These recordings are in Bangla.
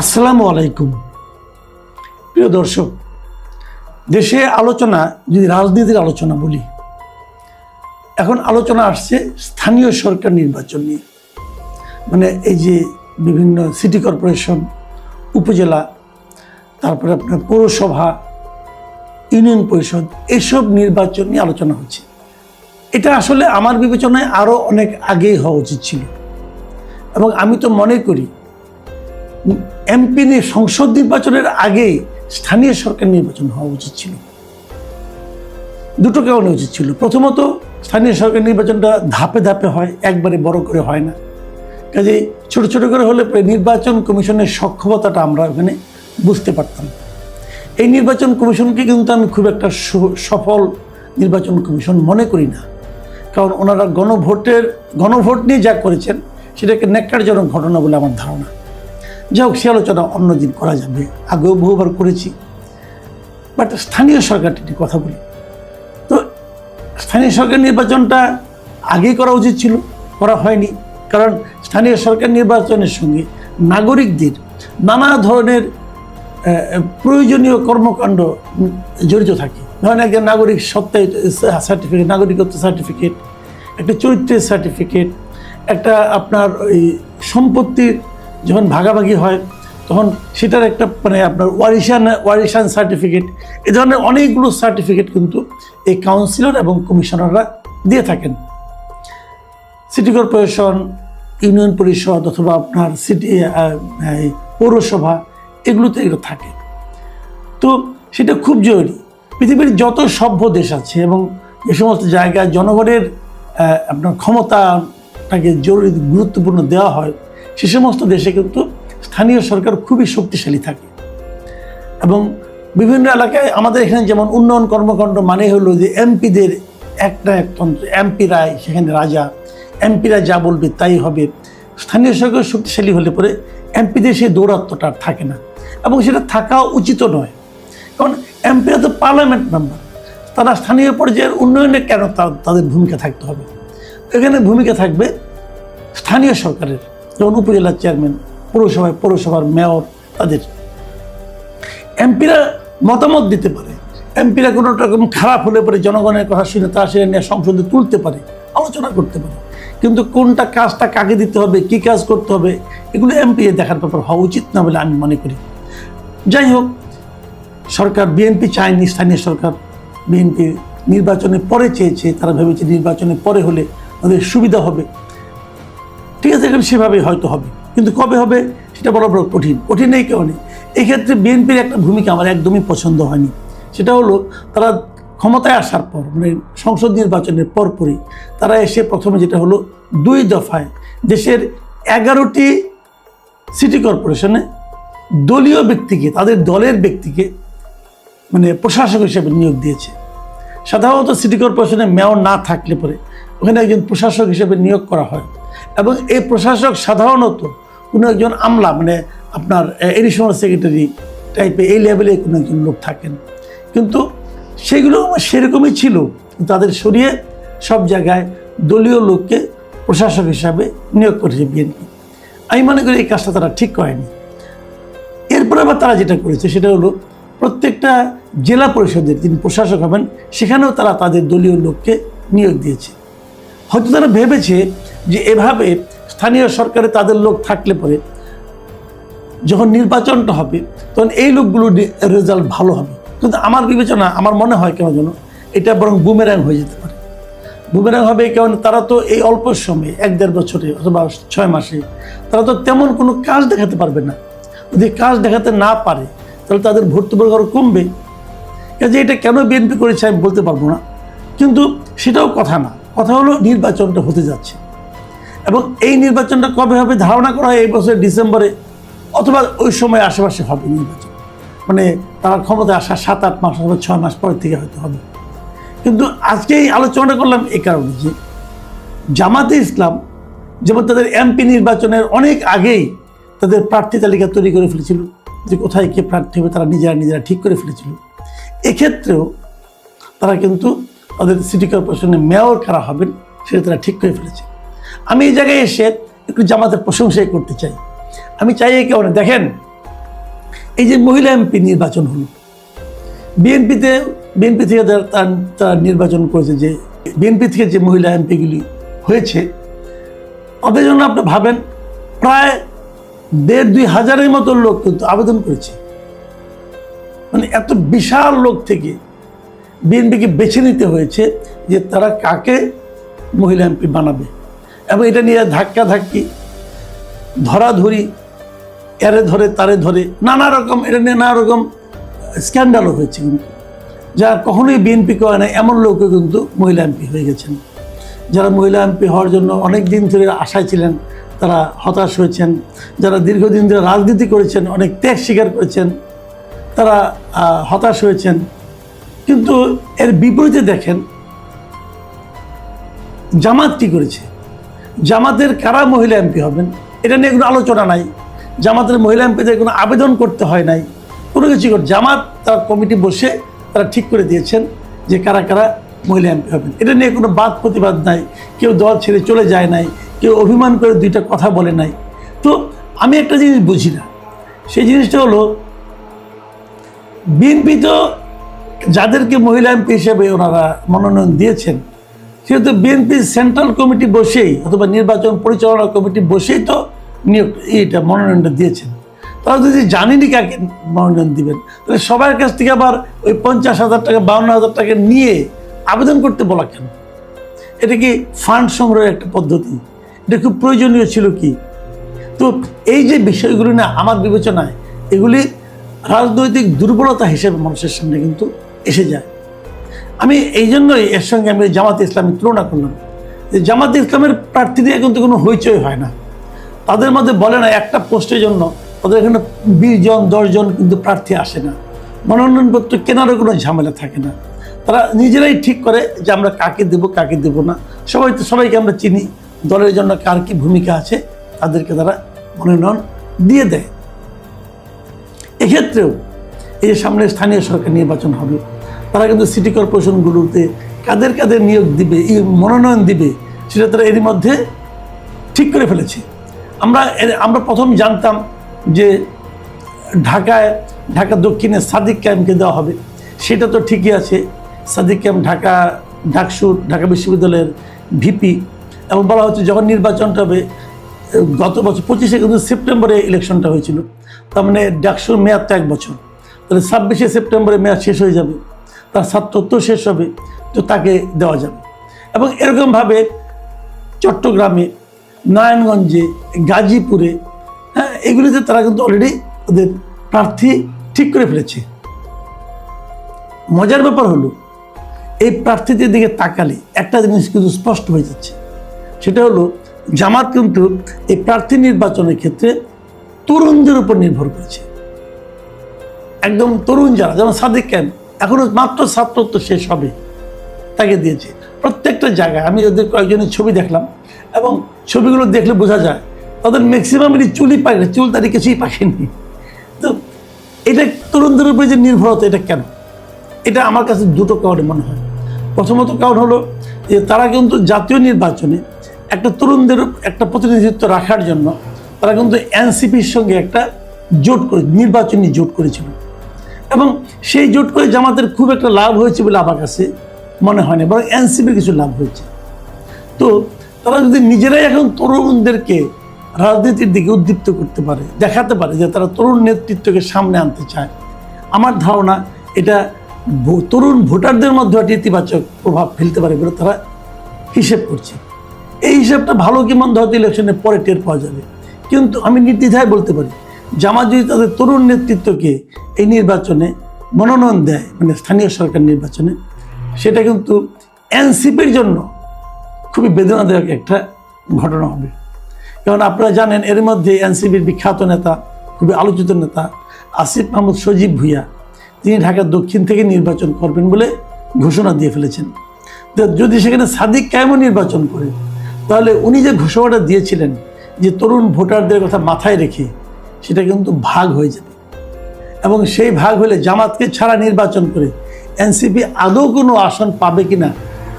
আসসালামু আলাইকুম প্রিয় দর্শক, দেশে আলোচনা যদি রাজনীতির আলোচনা বলি, এখন আলোচনা আসছে স্থানীয় সরকার নির্বাচন নিয়ে। মানে এই যে বিভিন্ন সিটি কর্পোরেশন, উপজেলা, তারপরে আপনার পৌরসভা, ইউনিয়ন পরিষদ, এইসব নির্বাচন নিয়ে আলোচনা হচ্ছে। এটা আসলে আমার বিবেচনায় আরও অনেক আগেই হওয়া উচিত ছিল, এবং আমি তো মনে করি এমপি সংসদ নির্বাচনের আগেই স্থানীয় সরকার নির্বাচন হওয়া উচিত ছিল। দুটো কারণে উচিত ছিল। প্রথমত, স্থানীয় সরকার নির্বাচনটা ধাপে ধাপে হয়, একবারে বড় করে হয় না। কাজেই ছোট ছোট করে হলে নির্বাচন কমিশনের সক্ষমতাটা আমরা ওখানে বুঝতে পারতাম। এই নির্বাচন কমিশনকে কিন্তু আমি খুব একটা সফল নির্বাচন কমিশন মনে করি না, কারণ ওনারা গণভোট নিয়ে যা করেছেন সেটাকে ন্যাক্কারজনক ঘটনা বলে আমার ধারণা। যাই হোক, সে আলোচনা অন্যদিন করা যাবে, আগেও বহুবার করেছি। বাট স্থানীয় সরকারটি নিয়ে কথা বলি। তো স্থানীয় সরকার নির্বাচনটা আগেই করা উচিত ছিল, করা হয়নি। কারণ স্থানীয় সরকার নির্বাচনের সঙ্গে নাগরিকদের নানা ধরনের প্রয়োজনীয় কর্মকাণ্ড জড়িত থাকে। ধরেন একজন নাগরিক সত্ত্বের সার্টিফিকেট, নাগরিকত্ব সার্টিফিকেট, একটা চরিত্রের সার্টিফিকেট, একটা আপনার ওই সম্পত্তির যখন ভাগাভাগি হয় তখন সেটার একটা মানে আপনার ওয়ারিশান সার্টিফিকেট, এ ধরনের অনেকগুলো সার্টিফিকেট কিন্তু এই কাউন্সিলর এবং কমিশনাররা দিয়ে থাকেন। সিটি কর্পোরেশন, ইউনিয়ন পরিষদ অথবা আপনার সিটি পৌরসভা, এগুলোতে এগুলো থাকে। তো সেটা খুব জরুরি। পৃথিবীর যত সভ্য দেশ আছে এবং যে সমস্ত জায়গায় জনগণের আপনার ক্ষমতাটাকে জরুরি গুরুত্বপূর্ণ দেওয়া হয়, সে সমস্ত দেশে কিন্তু স্থানীয় সরকার খুবই শক্তিশালী থাকে। এবং বিভিন্ন এলাকায় আমাদের এখানে যেমন উন্নয়ন কর্মকাণ্ড মানে হলো যে এমপিদের একটা একতন্ত্র, এমপিরাই সেখানে রাজা, এমপিরা যা বলবে তাই হবে। স্থানীয় সরকার শক্তিশালী হলে পরে এমপিদের সেই দৌরাত্ম্যটা থাকে না, এবং সেটা থাকা উচিত নয়। কারণ এমপিরা তো পার্লামেন্ট মেম্বার, তারা স্থানীয় পর্যায়ের উন্নয়নে কেন তাদের ভূমিকা থাকতে হবে? এখানে ভূমিকা থাকবে স্থানীয় সরকারের, যেমন উপজেলার চেয়ারম্যান, পৌরসভার মেয়র, তাদের। এমপিরা মতামত দিতে পারে, এমপিরা কোনো রকম খারাপ হলে পরে জনগণের কথা শুনে তারা সেটা নিয়ে সংসদে তুলতে পারে, আলোচনা করতে পারে। কিন্তু কোনটা কাজটা কাকে দিতে হবে, কী কাজ করতে হবে, এগুলো এমপি দেখার ব্যাপার হওয়া উচিত না বলে আমি মনে করি। যাই হোক, সরকার বিএনপি চায়নি স্থানীয় সরকার, বিএনপি নির্বাচনের পরে চেয়েছে। তারা ভেবেছে নির্বাচনের পরে হলে তাদের সুবিধা হবে। ঠিক আছে, এখন সেভাবেই হয়তো হবে, কিন্তু কবে হবে সেটা বড় কঠিন এই কারণে। এক্ষেত্রে বিএনপির একটা ভূমিকা আমার একদমই পছন্দ হয়নি। সেটা হলো, তারা ক্ষমতায় আসার পর মানে সংসদ নির্বাচনের পরপরই তারা এসে প্রথমে যেটা হলো 2 দফায় দেশের 11টি সিটি কর্পোরেশনে দলীয় ব্যক্তিকে, তাদের দলের ব্যক্তিকে মানে প্রশাসক হিসেবে নিয়োগ দিয়েছে। সাধারণত সিটি কর্পোরেশনে মেয়র না থাকলে পরে ওখানে একজন প্রশাসক হিসেবে নিয়োগ করা হয়, এবং এই প্রশাসক সাধারণত কোনো একজন আমলা মানে আপনার এডিশনাল সেক্রেটারি টাইপের এই লেভেলে কোনো একজন লোক থাকেন। কিন্তু সেগুলো সেরকমই ছিল, তাদের সরিয়ে সব জায়গায় দলীয় লোককে প্রশাসক হিসাবে নিয়োগ করেছে বিএনপি। আমি মনে করি এই কাজটা তারা ঠিক করেনি। এরপর আবার তারা যেটা করেছে সেটা হলো, প্রত্যেকটা জেলা পরিষদের যিনি প্রশাসক হবেন সেখানেও তারা তাদের দলীয় লোককে নিয়োগ দিয়েছে। হয়তো তারা ভেবেছে যে এভাবে স্থানীয় সরকারে তাদের লোক থাকলে পরে যখন নির্বাচনটা হবে তখন এই লোকগুলোর রেজাল্ট ভালো হবে। কিন্তু আমার বিবেচনা, আমার মনে হয় কেন যেন এটা বরং বুমেরাং হয়ে যেতে পারে। বুমেরাং হবে কারণ তারা তো এই অল্প সময়ে 1-1.5 বছরে অথবা 6 মাসে তারা তো তেমন কোনো কাজ দেখাতে পারবে না। যদি কাজ দেখাতে না পারে তাহলে তাদের ভোট আরও কমবে। কাজে এটা কেন বিএনপি করেছে আমি বলতে পারবো না, কিন্তু সেটাও কথা না। কথা হলো নির্বাচনটা হতে যাচ্ছে, এবং এই নির্বাচনটা কবে হবে ধারণা করা হয় এই বছর ডিসেম্বরে অথবা ওই সময় আশেপাশে হবে নির্বাচন। মানে তারা ক্ষমতায় আসা 7-8 মাস অথবা 6 মাস পর থেকে হয়তো হবে। কিন্তু আজকে এই আলোচনাটা করলাম এই কারণে যে জামাতে ইসলাম যেমন তাদের এমপি নির্বাচনের অনেক আগেই তাদের প্রার্থী তালিকা তৈরি করে ফেলেছিল, যে কোথায় কে প্রার্থী হবে তারা নিজেরা ঠিক করে ফেলেছিল। এক্ষেত্রেও তারা কিন্তু তাদের সিটি কর্পোরেশনের মেয়র কারা হবেন সেটা তারা ঠিক করে ফেলেছে। আমি এই জায়গায় এসে একটু জামাতের প্রশংসাই করতে চাই। আমি চাই এই কারণে, দেখেন এই যে মহিলা এমপি নির্বাচন হলো, বিএনপি থেকে তারা নির্বাচন করেছে, যে বিএনপি থেকে যে মহিলা এমপিগুলি হয়েছে ওদের জন্য আপনি ভাবেন প্রায় 1,500-2,000-এর মতো লোক কিন্তু আবেদন করেছে। মানে এত বিশাল লোক থেকে বিএনপিকে বেছে নিতে হয়েছে যে তারা কাকে মহিলা এমপি বানাবে, এবং এটা নিয়ে ধাক্কাধাক্কি, ধরাধরি, এরে ধরে তারে ধরে নানা রকম, এটা নিয়ে নানা রকম স্ক্যান্ডালও হয়েছে, কিন্তু যা কখনোই বিএনপি করে না এমন লোকও কিন্তু মহিলা এমপি হয়ে গেছেন। যারা মহিলা এমপি হওয়ার জন্য অনেক দিন ধরে আশায় ছিলেন তারা হতাশ হয়েছেন, যারা দীর্ঘদিন ধরে রাজনীতি করেছেন, অনেক ত্যাগ স্বীকার করেছেন, তারা হতাশ হয়েছেন। কিন্তু এর বিপরীতে দেখেন জামাত কি করেছে। জামাতের কারা মহিলা এমপি হবেন এটা নিয়ে কোনো আলোচনা নাই, জামাতের মহিলা এমপিদের কোনো আবেদন করতে হয় নাই, কোনো কিছু করে জামাত তার কমিটি বসে তারা ঠিক করে দিয়েছেন যে কারা কারা মহিলা এমপি হবেন। এটা নিয়ে কোনো বাদ প্রতিবাদ নাই, কেউ দল ছেড়ে চলে যায় নাই, কেউ অভিমান করে দুইটা কথা বলে নাই। তো আমি একটা জিনিস বুঝি না, সেই জিনিসটা হলো বিএনপি তো যাদেরকে মহিলা এমপি হিসেবে ওনারা মনোনয়ন দিয়েছেন সেহেতু বিএনপি সেন্ট্রাল কমিটি বসেই অথবা নির্বাচন পরিচালনা কমিটি বসেই তো এইটা মনোনয়নটা দিয়েছেন। তারা যদি জানেনি কাকে মনোনয়ন দিবেন তাহলে সবার কাছ থেকে আবার ওই 50,000 টাকা 52,000 টাকা নিয়ে আবেদন করতে বলা কেন? এটা কি ফান্ড সংগ্রহের একটা পদ্ধতি? এটা খুব প্রয়োজনীয় ছিল কি? তো এই যে বিষয়গুলি না আমার বিবেচনায় এগুলি রাজনৈতিক দুর্বলতা হিসেবে মানুষের সামনে কিন্তু এসে যায়। আমি এই জন্যই এর সঙ্গে আমি জামাতে ইসলামী তুলনা করলাম যে জামাতে ইসলামের প্রার্থী দিয়ে কিন্তু কোনো হইচই হয় না, তাদের মধ্যে বলে না একটা পোস্টের জন্য তাদের এখানে 20 জন 10 জন কিন্তু প্রার্থী আসে না, মনোনয়নপত্র কেনারও কোনো ঝামেলা থাকে না, তারা নিজেরাই ঠিক করে যে আমরা কাকে দেব কাকে দেব না। সবাইকে আমরা চিনি, দলের জন্য কার কি ভূমিকা আছে তাদেরকে তারা মনোনয়ন দিয়ে দেয়। এক্ষেত্রেও এই যে সামনে স্থানীয় সরকার নির্বাচন হবে, তারা কিন্তু সিটি কর্পোরেশনগুলোতে কাদের কাদের নিয়োগ দিবে, এই মনোনয়ন দিবে সেটা তারা এরই মধ্যে ঠিক করে ফেলেছে। আমরা প্রথম জানতাম যে ঢাকা দক্ষিণে সাদিক কায়েমকে দেওয়া হবে, সেটা তো ঠিকই আছে। সাদিক কায়েম ঢাকা বিশ্ববিদ্যালয়ের ভিপি, এবং বলা হচ্ছে যখন নির্বাচনটা হবে গত বছর 25শে কিন্তু সেপ্টেম্বরে ইলেকশনটা হয়েছিল, তার মানে ডাকসুর মেয়াদ তো 1 বছর, তাহলে 26শে সেপ্টেম্বরে মেয়াদ শেষ হয়ে যাবে, তার ছাত্রত্ব শেষ হবে, তো তাকে দেওয়া যাবে। এবং এরকমভাবে চট্টগ্রামে, নারায়ণগঞ্জে, গাজীপুরে, হ্যাঁ, এগুলিতে তারা কিন্তু অলরেডি ওদের প্রার্থী ঠিক করে ফেলেছে। মজার ব্যাপার হলো এই প্রার্থীদের দিকে তাকালে একটা জিনিস কিন্তু স্পষ্ট হয়ে যাচ্ছে, সেটা হলো জামাত কিন্তু এই প্রার্থী নির্বাচনের ক্ষেত্রে তরুণদের উপর নির্ভর করেছে। একদম তরুণ যারা, যেমন সাদিক কায়েম এখনো মাত্র ছাত্রত্ব শেষ হবে, তাকে দিয়েছে। প্রত্যেকটা জায়গায় আমি ওদের কয়েকজনের ছবি দেখলাম, এবং ছবিগুলো দেখলে বোঝা যায় তাদের ম্যাক্সিমামেরই চুলই পাকে, চুল তাদের কিছুই পাকেনি। তো এটা তরুণদের উপরে যে নির্ভরতা, এটা কেন? এটা আমার কাছে দুটো কারণে মনে হয়। প্রথমত কারণ হলো যে তারা কিন্তু জাতীয় নির্বাচনে একটা তরুণদের একটা প্রতিনিধিত্ব রাখার জন্য তারা কিন্তু এনসিপির সঙ্গে একটা নির্বাচনী জোট করেছিল, এবং সেই জোট করে জামাতের খুব একটা লাভ হয়েছে বলে আমার কাছে মনে হয় না, বরং এনসিপির কিছু লাভ হয়েছে। তো তারা যদি নিজেরাই এখন তরুণদেরকে রাজনীতির দিকে উদ্দীপ্ত করতে পারে, দেখাতে পারে যে তারা তরুণ নেতৃত্বকে সামনে আনতে চায়, আমার ধারণা এটা তরুণ ভোটারদের মধ্যে একটা ইতিবাচক প্রভাব ফেলতে পারে বলে তারা হিসেব করছে। এই হিসাবটা ভালো কি মন্দ হয়তো ইলেকশনের পরে টের পাওয়া যাবে, কিন্তু আমি নির্দ্বিধায় বলতে পারি জামাত যদি তাদের তরুণ নেতৃত্বকে এই নির্বাচনে মনোনয়ন দেয়, মানে স্থানীয় সরকার নির্বাচনে, সেটা কিন্তু এনসিপির জন্য খুবই বেদনাদায়ক একটা ঘটনা হবে। কারণ আপনারা জানেন এর মধ্যে এনসিপির বিখ্যাত নেতা, খুবই আলোচিত নেতা আসিফ মাহমুদ সজীব ভুঁইয়া, তিনি ঢাকা দক্ষিণ থেকে নির্বাচন করবেন বলে ঘোষণা দিয়ে ফেলেছেন। যদি সেখানে সাদিক কায়েমও নির্বাচন করে, তাহলে উনি যে ঘোষণাটা দিয়েছিলেন যে তরুণ ভোটারদের কথা মাথায় রেখে, সেটা কিন্তু ভাগ হয়ে যাবে, এবং সেই ভাগ হলে জামাতকে ছাড়া নির্বাচন করে এনসিপি আদৌ কোনো আসন পাবে কিনা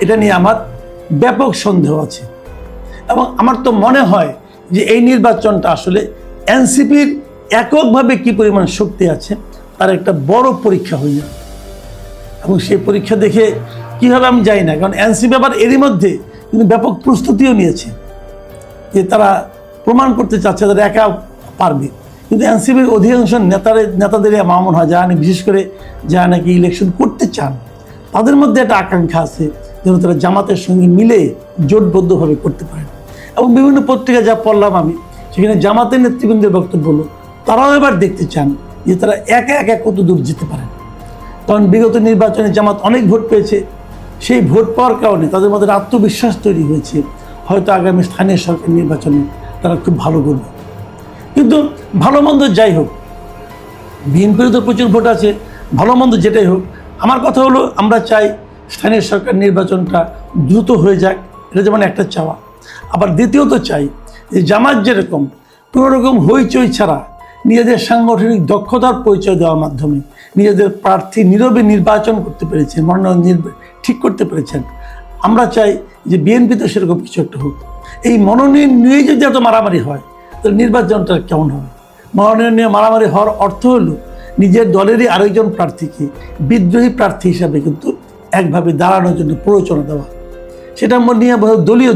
এটা নিয়ে আমার ব্যাপক সন্দেহ আছে। এবং আমার তো মনে হয় যে এই নির্বাচনটা আসলে এনসিপির এককভাবে কি পরিমাণ শক্তি আছে তার একটা বড় পরীক্ষা হয়ে যাবে। এবং সেই পরীক্ষা দেখে কীভাবে আমি যাই না, কারণ এনসিপি আবার এরই মধ্যে কিন্তু ব্যাপক প্রস্তুতিও নিয়েছে যে তারা প্রমাণ করতে চাচ্ছে তারা একা পারবে। কিন্তু এনসিপির অধিকাংশ নেতাদের আমার মনে হয় যারা বিশেষ করে যারা নাকি ইলেকশন করতে চান তাদের মধ্যে একটা আকাঙ্ক্ষা আছে যেন তারা জামাতের সঙ্গে মিলে জোটবদ্ধভাবে করতে পারেন। এবং বিভিন্ন পত্রিকা যা পড়লাম আমি, সেখানে জামাতের নেতৃবৃন্দের বক্তব্য হলো তারাও এবার দেখতে চান যে তারা একা একা কত দূর যেতে পারেন। কারণ বিগত নির্বাচনে জামাত অনেক ভোট পেয়েছে, সেই ভোট পাওয়ার কারণে তাদের মধ্যে আত্মবিশ্বাস তৈরি হয়েছে, হয়তো আগামী স্থানীয় সরকার নির্বাচনে তারা খুব ভালো করবে। কিন্তু ভালো মন্দ যাই হোক, বিএনপির তো প্রচুর ভোট আছে, ভালো মন্দ যেটাই হোক, আমার কথা হলো আমরা চাই স্থানীয় সরকার নির্বাচনটা দ্রুত হয়ে যাক, এটা যেমন একটা চাওয়া। আবার দ্বিতীয়ত চাই যে জামাত যেরকম কোনো রকম হইচই ছাড়া নিজেদের সাংগঠনিক দক্ষতার পরিচয় দেওয়ার মাধ্যমে নিজেদের প্রার্থী নীরবে নির্বাচন করতে পেরেছেন, মনোনয়ন ঠিক করতে পেরেছেন, আমরা চাই যে বিএনপি তো সেরকম কিছু একটা হোক। এই মনোনয়ন নিয়ে যদি এত মারামারি হয় তাহলে নির্বাচনটা কেমন হবে? মনোনয়ন নিয়ে মারামারি হওয়ার অর্থ হলো নিজের দলেরই আরেকজন প্রার্থীকে বিদ্রোহী প্রার্থী হিসাবে কিন্তু একভাবে দাঁড়ানোর জন্য প্ররোচনা দেওয়া। সেটা নিয়ে দলীয়